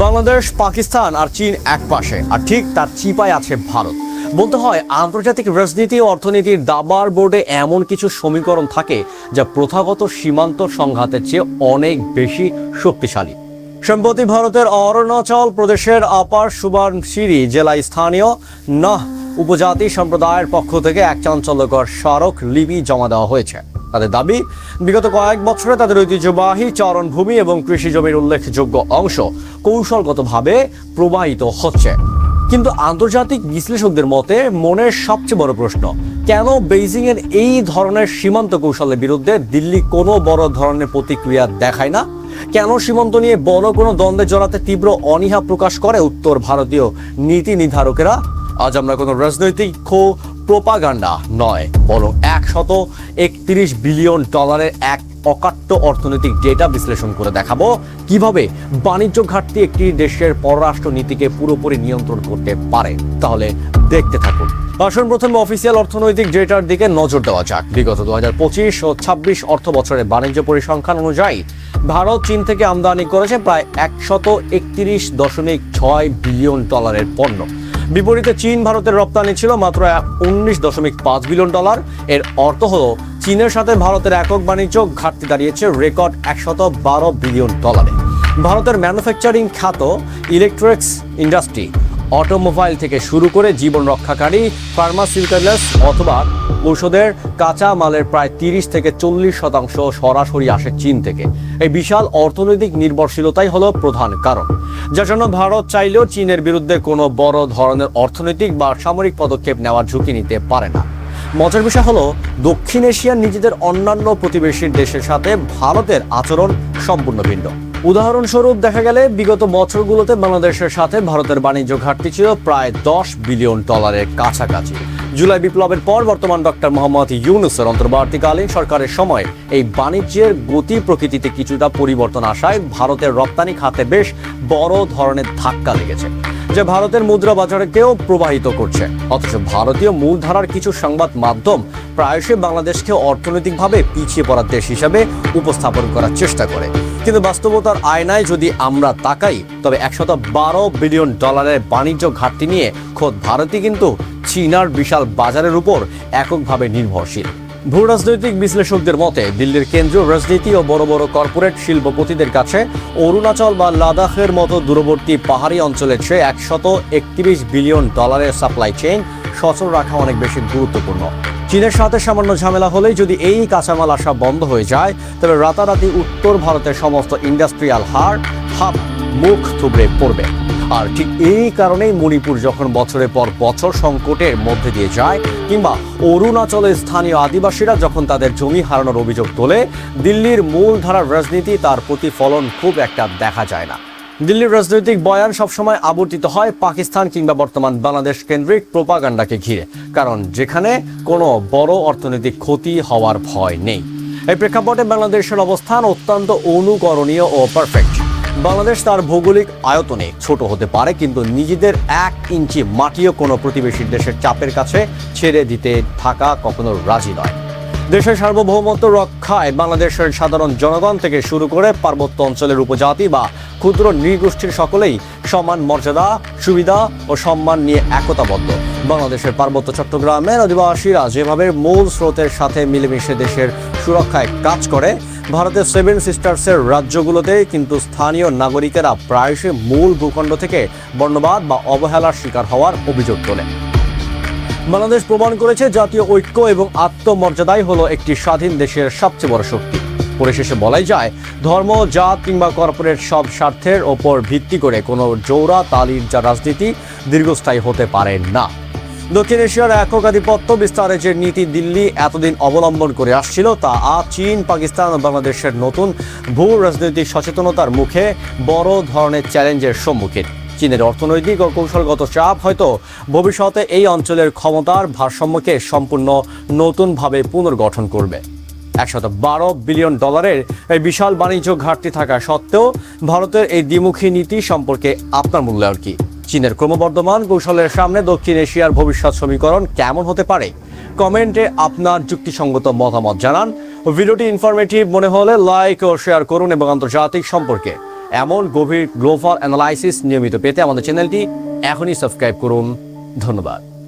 বাংলাদেশ, পাকিস্তান আর চীন এক পাশে, আর ঠিক তার চিপায় আছে ভারত। বলতে হয় আন্তর্জাতিক রাজনীতি ও অর্থনীতির দাবার বোর্ডে এমন কিছু সমীকরণ থাকে যা প্রথাগত সীমান্ত সংঘাতের চেয়ে অনেক বেশি শক্তিশালী। সম্প্রতি ভারতের অরুণাচল প্রদেশের আপার সুবনশিরি জেলায় স্থানীয় নাহ উপজাতি সম্প্রদায়ের পক্ষ থেকে এক চাঞ্চল্যকর স্মারকলিপি জমা দেওয়া হয়েছে। তাদের দাবি, বিগত কয়েক বছরে তাদের ঐতিহ্যবাহী চারণভূমি এবং কৃষি জমির উল্লেখযোগ্য অংশ কৌশলগতভাবে প্রবাহিত হচ্ছে। কিন্তু আন্তর্জাতিক বিশ্লেষকদের মতে মনের সবচেয়ে বড় প্রশ্ন, কেন বেইজিং এর এই ধরনের সীমান্ত কৌশলের বিরুদ্ধে দিল্লি কোনো বড় ধরনের প্রতিক্রিয়া দেখায় না? কেন সীমান্ত নিয়ে বড় কোনো দ্বন্দ্বে জড়াতে তীব্র অনীহা প্রকাশ করে উত্তর ভারতীয় নীতি নির্ধারকেরা? আজ আমরা কোনো রাজনৈতিক প্রোপাগান্ডা নয়, বরং 131 বিলিয়ন ডলারের এক অকাট্য অর্থনৈতিক ডেটা বিশ্লেষণ করে দেখাবো কিভাবে বাণিজ্য ঘাটতি একটি দেশের পররাষ্ট্র নীতিকে পুরোপুরি নিয়ন্ত্রণ করতে পারে। তাহলে দেখতে থাকুন। আসুন প্রথমে অফিসিয়াল অর্থনৈতিক ডেটার দিকে নজর দেওয়া যাক। বিগত 2025 ও 26 অর্থ বছরের বাণিজ্য পরিসংখ্যান অনুযায়ী ভারত চীন থেকে আমদানি করেছে প্রায় 131.6 বিলিয়ন ডলারের পণ্য। বিপরীতে চীন ভারতের রপ্তানি ছিল মাত্র 19.5 বিলিয়ন ডলার। এর অর্থ হলো চীনের সাথে ভারতের একক বাণিজ্য ঘাটতি দাঁড়িয়েছে রেকর্ড 112 বিলিয়ন ডলারে। ভারতের ম্যানুফ্যাকচারিং খাত, ইলেকট্রনিক্স ইন্ডাস্ট্রি, অটোমোবাইল থেকে শুরু করে জীবন রক্ষাকারী, ফার্মাসিউটিক্যালস অথবা ঔষধের কাঁচা মালের প্রায় 30 থেকে 40% সরাসরি আসে চীন থেকে। এই বিশাল অর্থনৈতিক নির্ভরশীলতাই হলো প্রধান কারণ, যার জন্য ভারত চাইলেও চীনের বিরুদ্ধে কোনো বড় ধরনের অর্থনৈতিক বা সামরিক পদক্ষেপ নেওয়ার ঝুঁকি নিতে পারে না। মজার বিষয় হলো দক্ষিণ এশিয়ার নিজেদের অন্যান্য প্রতিবেশী দেশের সাথে ভারতের আচরণ সম্পূর্ণ ভিন্ন। উদাহরণস্বরূপ দেখা গেলে বিগত বছরগুলোতে বাংলাদেশের সাথে ভারতের বাণিজ্য ঘাটতি ছিল প্রায় 10 বিলিয়ন ডলারের কাছাকাছি। জুলাই বিপ্লবের পর বর্তমান ডক্টর মোহাম্মদ ইউনূসের অন্তর্বর্তীকালীন সরকারের সময় এই বাণিজ্যের গতি প্রকৃতিতে কিছুটা পরিবর্তন আসায় ভারতের রপ্তানি খাতে বেশ বড় ধরনের ধাক্কা লেগেছে, যা ভারতের মুদ্রা বাজারকেও প্রভাবিত করছে। অথচ ভারতীয় মূলধারার কিছু সংবাদ মাধ্যম প্রায়শই বাংলাদেশকে অর্থনৈতিকভাবে পিছিয়ে পড়া দেশ হিসাবে উপস্থাপন করার চেষ্টা করে। কিন্তু বাস্তবতার আয়নায় যদি আমরা তাকাই, তবে 112 বিলিয়ন ডলারের বাণিজ্য ঘাটতি নিয়ে খোদ ভারতই কিন্তু চীনার বিশাল বাজারের উপর এককভাবে নির্ভরশীল। ভূ রাজনৈতিক বিশ্লেষকদের মতে দিল্লির কেন্দ্রীয় রাজনীতি ও বড় বড় কর্পোরেট শিল্পপতিদের কাছে অরুণাচল বা লাদাখের মতো দূরবর্তী পাহাড়ি অঞ্চলের চেয়ে 131 বিলিয়ন ডলারের সাপ্লাই চেইন সচল রাখা অনেক বেশি গুরুত্বপূর্ণ। চীনের সাথে সামান্য ঝামেলা হলেই যদি এই কাঁচামাল আসা বন্ধ হয়ে যায়, তবে রাতারাতি উত্তর ভারতের সমস্ত ইন্ডাস্ট্রিয়াল হাব মুখ থুবড়ে পড়বে। আর ঠিক এই কারণেই মণিপুর যখন বছরের পর বছর সংকটের মধ্যে দিয়ে যায়, কিংবা অরুণাচলের স্থানীয় আদিবাসীরা যখন তাদের জমি হারানোর অভিযোগ তোলে, দিল্লির মূলধারার রাজনীতি তার প্রতিফলন খুব একটা দেখা যায় না। দিল্লির রাজনৈতিক বয়ান সবসময় আবর্তিত হয় পাকিস্তান কিংবা বর্তমান বাংলাদেশ কেন্দ্রিক প্রোপাগান্ডাকে ঘিরে, কারণ যেখানে কোনো বড় অর্থনৈতিক ক্ষতি হওয়ার ভয় নেই। এই প্রেক্ষাপটে বাংলাদেশের অবস্থান অত্যন্ত অনুকরণীয় ও পারফেক্ট। বাংলাদেশ তার ভৌগোলিক আয়তনে ছোট হতে পারে, কিন্তু নিজেদের 1 ইঞ্চি মাটিও কোনো প্রতিবেশী দেশের চাপের কাছে ছেড়ে দিতে থাকা কখনো রাজি নয়। দেশের সার্বভৌমত্ব রক্ষায় বাংলাদেশের সাধারণ জনগণ থেকে শুরু করে পার্বত্য অঞ্চলের উপজাতি বা ক্ষুদ্র নৃগোষ্ঠীর সকলেই সমান মর্যাদা, সুবিধা ও সম্মান নিয়ে একতাবদ্ধ। বাংলাদেশের পার্বত্য চট্টগ্রামের অধিবাসীরা যেভাবে মূল স্রোতের সাথে মিলেমিশে দেশের সুরক্ষায় কাজ করে, ভারতের 7 সিস্টার্সের রাজ্যগুলোতে কিন্তু স্থানীয় নাগরিকেরা প্রায়শই মূল ভূখণ্ড থেকে বর্ণবাদ বা অবহেলার শিকার হওয়ার অভিযোগ তোলে। বাংলাদেশ প্রমাণ করেছে জাতীয় ঐক্য এবং আত্মমর্যাদাই হলো একটি স্বাধীন দেশের সবচেয়ে বড় শক্তি। পরিশেষে বলাই যায়, ধর্ম, জাত কিংবা কর্পোরেট সব স্বার্থের ওপর ভিত্তি করে কোনো জোড়া তালির যা রাজনীতি দীর্ঘস্থায়ী হতে পারে না। দক্ষিণ এশিয়ার একক আধিপত্য বিস্তারের যে নীতি দিল্লি এতদিন অবলম্বন করে আসছিল, তা আজ চীন, পাকিস্তান ও বাংলাদেশের নতুন ভূ রাজনৈতিক সচেতনতার মুখে বড় ধরনের চ্যালেঞ্জের সম্মুখীন। চীনের অর্থনৈতিক ও কৌশলগত চাপ হয়তো ভবিষ্যতে এই অঞ্চলের ক্ষমতার ভারসাম্যকে সম্পূর্ণ নতুনভাবে পুনর্গঠন করবে। 112 বিলিয়ন ডলারের এই বিশাল বাণিজ্য ঘাটতি থাকা সত্ত্বেও ভারতের এই দ্বিমুখী নীতি সম্পর্কে আপনার মূল্যায়ন কি? চীনের ক্রমবর্ধমান কৌশলের সামনে দক্ষিণ এশিয়ার ভবিষ্যৎ সমীকরণ কেমন হতে পারে? কমেন্টে আপনার যুক্তিসঙ্গত মতামত জানান। ভিডিওটি ইনফরমেটিভ মনে হলে লাইক ও শেয়ার করুন এবং আন্তর্জাতিক সম্পর্কে এমন গভীর গ্লোবাল অ্যানালাইসিস নিয়মিত পেতে আমাদের চ্যানেলটি এখনই সাবস্ক্রাইব করুন। ধন্যবাদ।